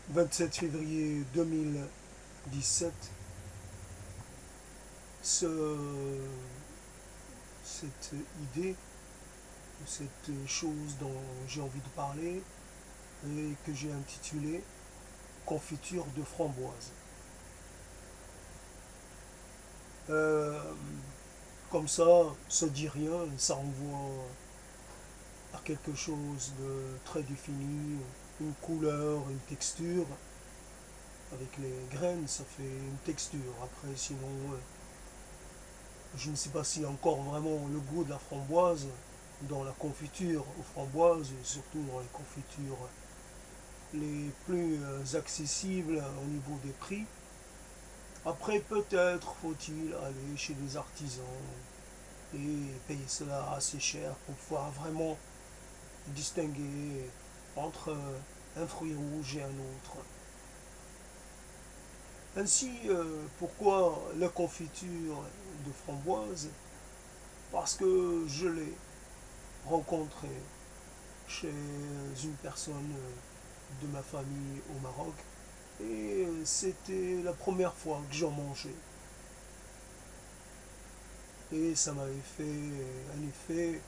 27 février 2017, cette idée, cette chose dont j'ai envie de parler et que j'ai intitulé Confiture de framboise. Euh, Comme ça dit rien, ça renvoie à quelque chose de très défini, une couleur, une texture. Avec les graines, ça fait une texture. Après, sinon, je ne sais pas s'il y a encore vraiment le goût de la framboise dans la confiture aux framboises, et surtout dans les confitures les plus accessibles au niveau des prix. Après, peut-être faut-il aller chez des artisans et payer cela assez cher pour pouvoir vraiment distinguer entre un fruit rouge et un autre. Ainsi, pourquoi la confiture de framboise? Parce que je l'ai rencontré chez une personne de ma famille au Maroc et c'était la première fois que j'en mangeais. Et ça m'avait fait un effet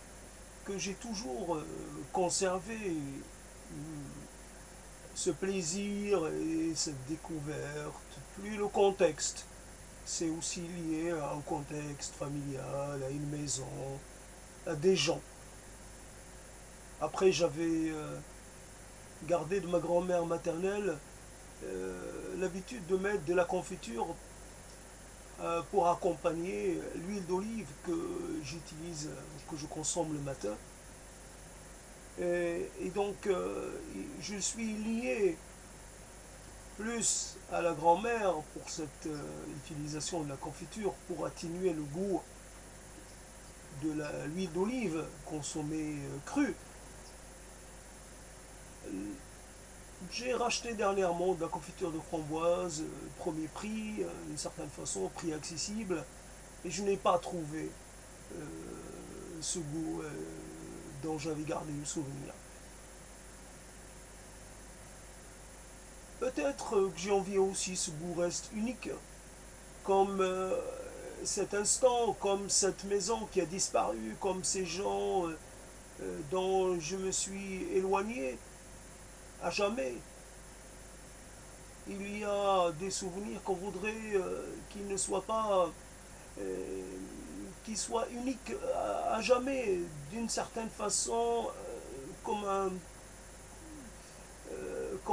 que j'ai toujours conservé, ce plaisir et cette découverte, plus le contexte. C'est aussi lié à un contexte familial, à une maison, à des gens. Après, j'avais gardé de ma grand-mère maternelle l'habitude de mettre de la confiture pour accompagner l'huile d'olive que j'utilise, que je consomme le matin. Et donc, je suis lié plus à la grand-mère pour cette utilisation de la confiture pour atténuer le goût de l'huile d'olive consommée crue. J'ai racheté dernièrement de la confiture de framboise, premier prix, d'une certaine façon, prix accessible, et je n'ai pas trouvé euh, ce goût dont j'avais gardé le souvenir. Peut-être que j'ai envie aussi ce goût reste unique, comme cet instant, comme cette maison qui a disparu, comme ces gens dont je me suis éloigné à jamais. Il y a des souvenirs qu'on voudrait qu'ils ne soient pas, euh, qu'ils soient uniques à jamais, d'une certaine façon, comme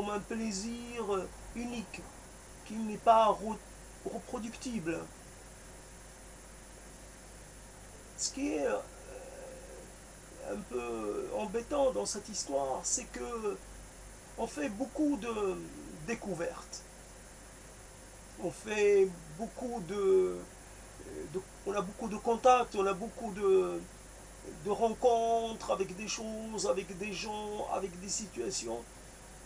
un plaisir unique, qui n'est pas reproductible. Ce qui est un peu embêtant dans cette histoire, c'est que on fait beaucoup de découvertes. On fait beaucoup on a beaucoup de contacts, on a beaucoup de rencontres avec des choses, avec des gens, avec des situations.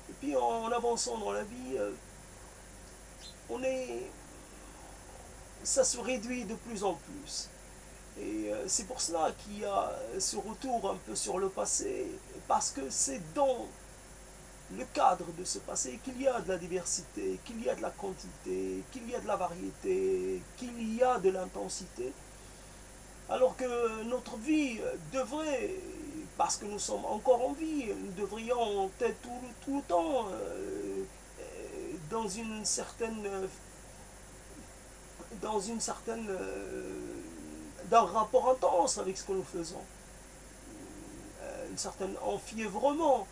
Et puis en avançant dans la vie, on est, ça se réduit de plus en plus. Et c'est pour cela qu'il y a ce retour un peu sur le passé, parce que c'est dans le cadre de ce passé qu'il y a de la diversité, qu'il y a de la quantité, qu'il y a de la variété, qu'il y a de l'intensité, alors que notre vie devrait, parce que nous sommes encore en vie, nous devrions être tout le temps dans une certaine, dans une certaine, d'un rapport intense avec ce que nous faisons, un certain enfiévrement,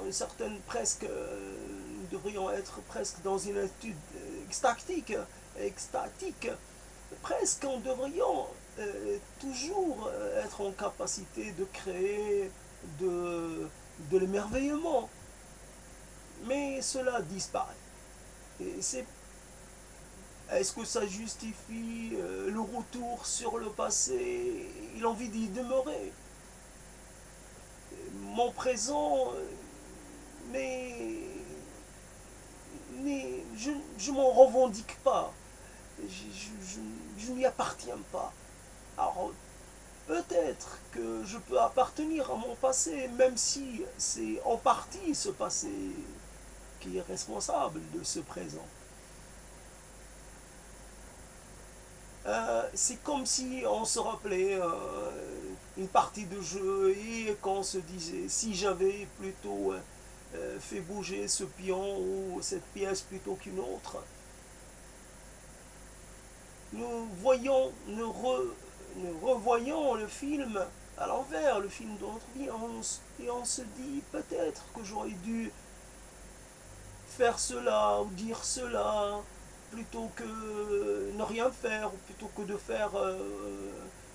une certaine presque, nous devrions être presque dans une attitude extatique, presque en devrions toujours être en capacité de créer de l'émerveillement. Mais cela disparaît. Et c'est, est-ce que ça justifie le retour sur le passé et l'envie d'y demeurer? Mon présent, mais, mais je m'en revendique pas. Je n'y appartiens pas. Alors, peut-être que je peux appartenir à mon passé, même si c'est en partie ce passé qui est responsable de ce présent. C'est comme si on se rappelait une partie de jeu et qu'on se disait si j'avais plutôt fait bouger ce pion ou cette pièce plutôt qu'une autre. Nous voyons, nous revoyons le film à l'envers, le film de notre vie, et on se dit peut-être que j'aurais dû faire cela ou dire cela plutôt que ne rien faire ou plutôt que de faire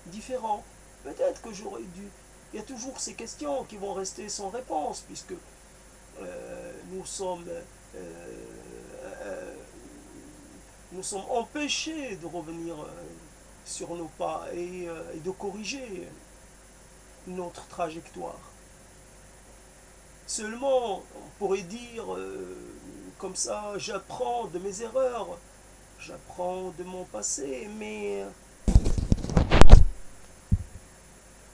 différent. Peut-être que j'aurais dû. Il y a toujours ces questions qui vont rester sans réponse puisque nous sommes euh, nous sommes empêchés de revenir sur nos pas et de corriger notre trajectoire. Seulement, on pourrait dire comme ça, j'apprends de mes erreurs, j'apprends de mon passé, mais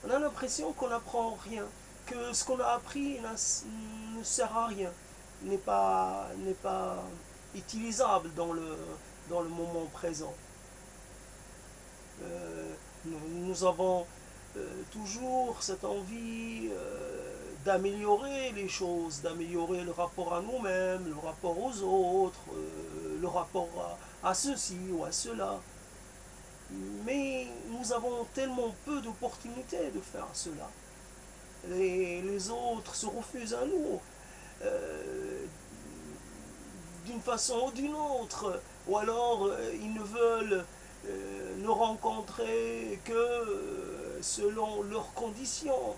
on a l'impression qu'on n'apprend rien, que ce qu'on a appris ne sert à rien, n'est pas utilisable dans le moment présent. Nous avons toujours cette envie d'améliorer les choses, d'améliorer le rapport à nous-mêmes, le rapport aux autres, le rapport à ceci ou à cela. Mais nous avons tellement peu d'opportunités de faire cela. Les autres se refusent à nous d'une façon ou d'une autre, ou alors ils ne veulent nous rencontrer que selon leurs conditions.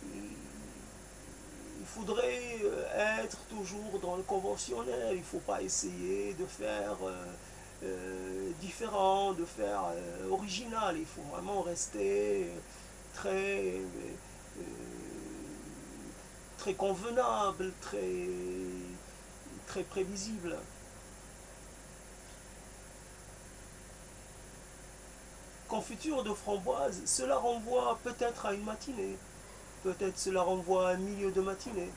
Il faudrait être toujours dans le conventionnel, il ne faut pas essayer de faire différent, de faire original, il faut vraiment rester très, très convenable, très prévisible. Confiture de framboise, cela renvoie peut-être à une matinée, peut-être cela renvoie à un milieu de matinée,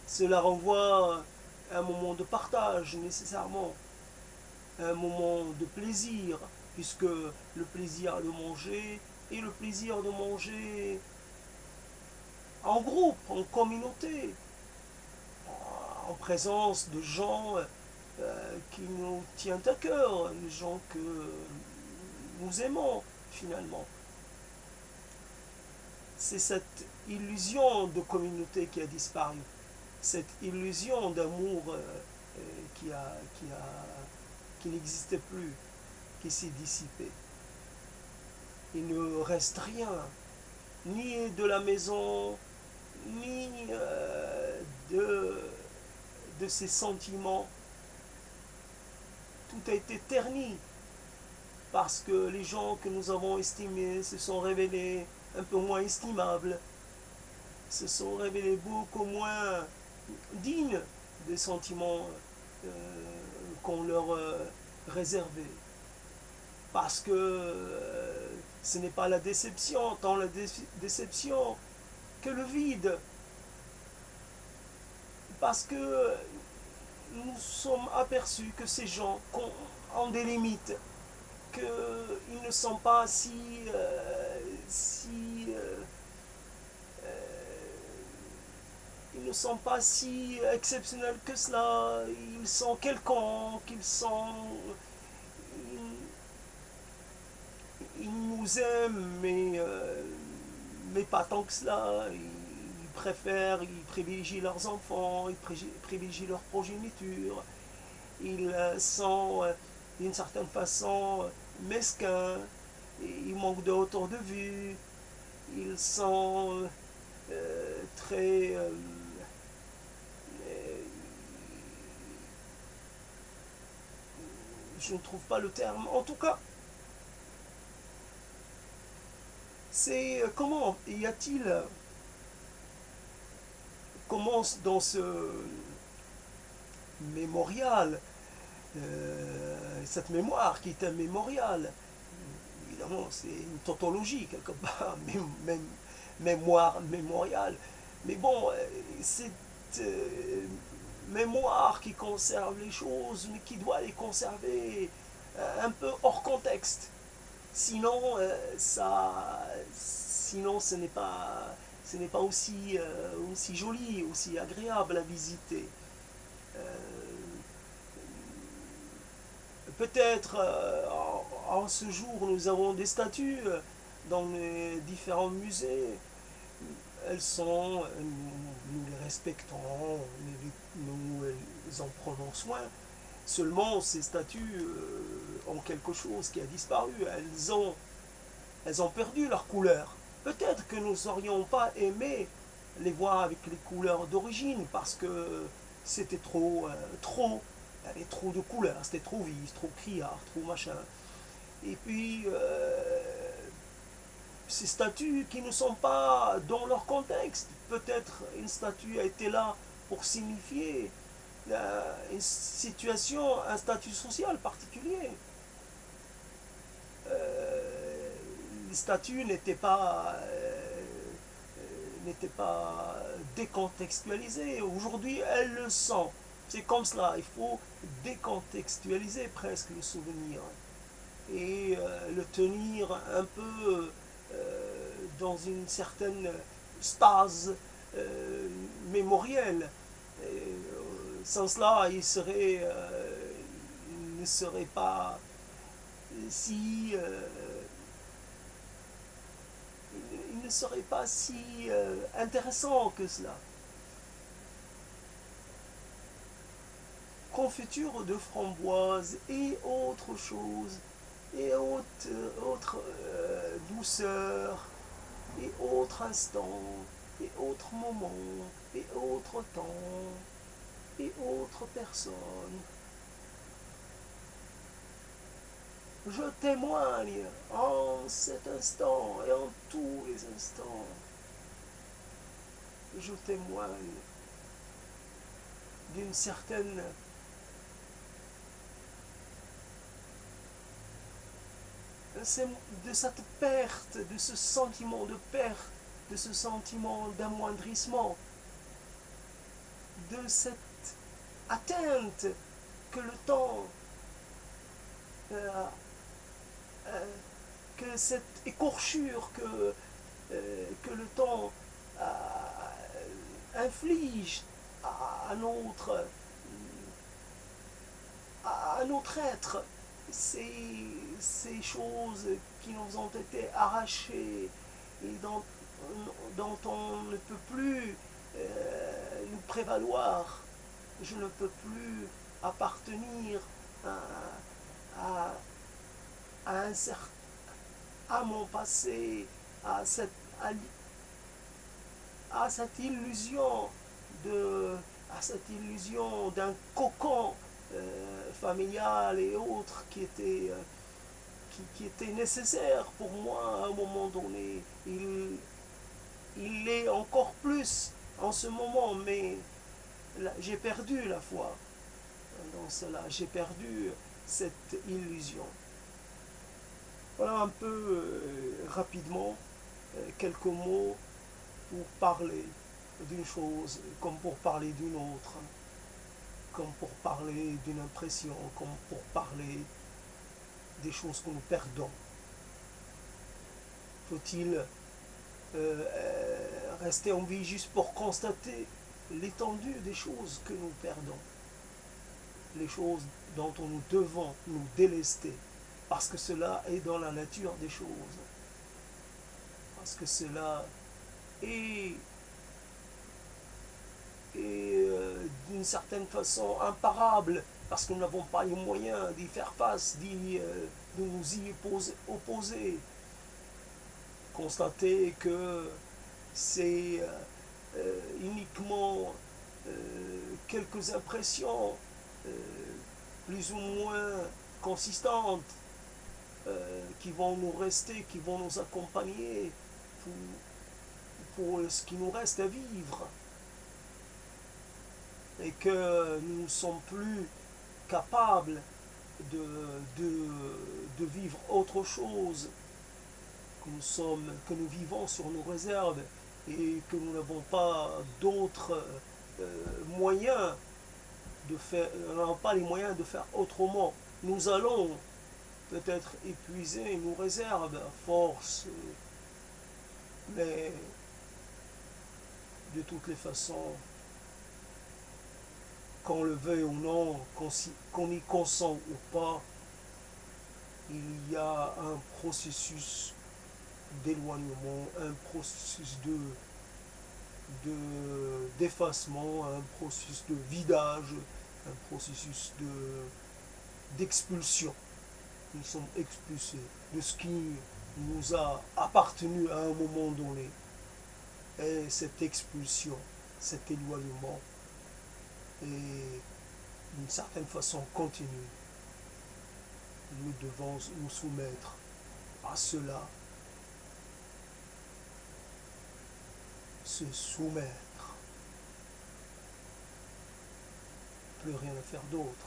cela renvoie à un moment de partage nécessairement, à un moment de plaisir, puisque le plaisir de manger et le plaisir de manger en groupe, en communauté, en présence de gens qui nous tiennent à cœur, les gens que nous aimons finalement. C'est cette illusion de communauté qui a disparu, cette illusion d'amour qui, qui n'existait plus, qui s'est dissipée. Il ne reste rien, ni de la maison, ni de ces sentiments. Tout a été terni parce que les gens que nous avons estimés se sont révélés un peu moins estimables, se sont révélés beaucoup moins dignes des sentiments qu'on leur réservait. Parce que ce n'est pas la déception, tant la déception que le vide. Parce que nous sommes aperçus que ces gens ont des limites, qu'ils ne sont pas ils ne sont pas si exceptionnels que cela. Ils sont quelconques, ils nous aiment, mais pas tant que cela. Ils privilégient leurs enfants, ils privilégient leur progéniture. Ils sont d'une certaine façon mesquins, ils manquent de hauteur de vue, ils sont très je ne trouve pas le terme. En tout cas, c'est comment y a-t-il, comment dans ce mémorial, cette mémoire qui est un mémorial, évidemment c'est une tautologie quelque part, même mémoire, mémorial, mais bon, c'est mémoire qui conserve les choses, mais qui doit les conserver un peu hors contexte. Sinon, sinon ce n'est pas aussi joli, aussi agréable à visiter. Euh, Peut-être en ce jour, nous avons des statues dans les différents musées. Elles sont, nous les respectons, nous en prenons soin. Seulement, ces statues ont quelque chose qui a disparu. Elles ont perdu leur couleur. Peut-être que nous n'aurions pas aimé les voir avec les couleurs d'origine parce que c'était trop, il y avait trop de couleurs, c'était trop vif, trop criard, trop machin. Et puis, ces statues qui ne sont pas dans leur contexte. Peut-être une statue a été là pour signifier une situation, un statut social particulier. Les statues n'étaient pas décontextualisées. Aujourd'hui, elles le sont. C'est comme cela. Il faut décontextualiser presque le souvenir et le tenir un peu dans une certaine stase mémorielle. Sans cela, il ne serait pas si il ne serait pas si intéressant que cela. Confiture de framboise et autre chose, et autre douceur, et autre instant, et autre moment, et autre temps, et autre personne. Je témoigne en cet instant et en tous les instants. Je témoigne d'une certaine de cette perte, de ce sentiment de perte, de ce sentiment d'amoindrissement, de cette atteinte que le temps, euh, euh, que cette écorchure que le temps inflige à notre être, ces choses qui nous ont été arrachées et dont on ne peut plus nous prévaloir. Je ne peux plus appartenir à, à, à, un certain, à mon passé, à cette, à, à cette illusion de à cette illusion d'un cocon familial et autres qui était nécessaire pour moi à un moment donné. Il l'est encore plus en ce moment, mais j'ai perdu la foi dans cela, j'ai perdu cette illusion. Voilà un peu rapidement quelques mots pour parler d'une chose comme pour parler d'une autre, comme pour parler d'une impression, comme pour parler des choses que nous perdons. Faut-il rester en vie juste pour constater l'étendue des choses que nous perdons, les choses dont nous devons nous délester, parce que cela est dans la nature des choses, parce que cela est, d'une certaine façon imparable, parce que nous n'avons pas les moyens d'y faire face, de nous y opposer. Constater que c'est uniquement quelques impressions euh, plus ou moins consistantes qui vont nous rester, qui vont nous accompagner pour ce qui nous reste à vivre. Et que nous ne sommes plus capables de, de, de vivre autre chose, que nous vivons sur nos réserves et que nous n'avons pas d'autres moyens de faire, on n'aura pas les moyens de faire autrement. Nous allons peut-être épuiser nos réserves, force, mais de toutes les façons, qu'on le veuille ou non, qu'on y consent ou pas, il y a un processus d'éloignement, un processus d'effacement, un processus de vidage, un processus d'expulsion. Nous sommes expulsés de ce qui nous a appartenu à un moment donné. Et cette expulsion, cet éloignement est d'une certaine façon continue. Nous devons nous soumettre à cela, se soumettre. Plus rien à faire d'autre.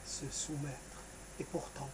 Se soumettre. Et pourtant,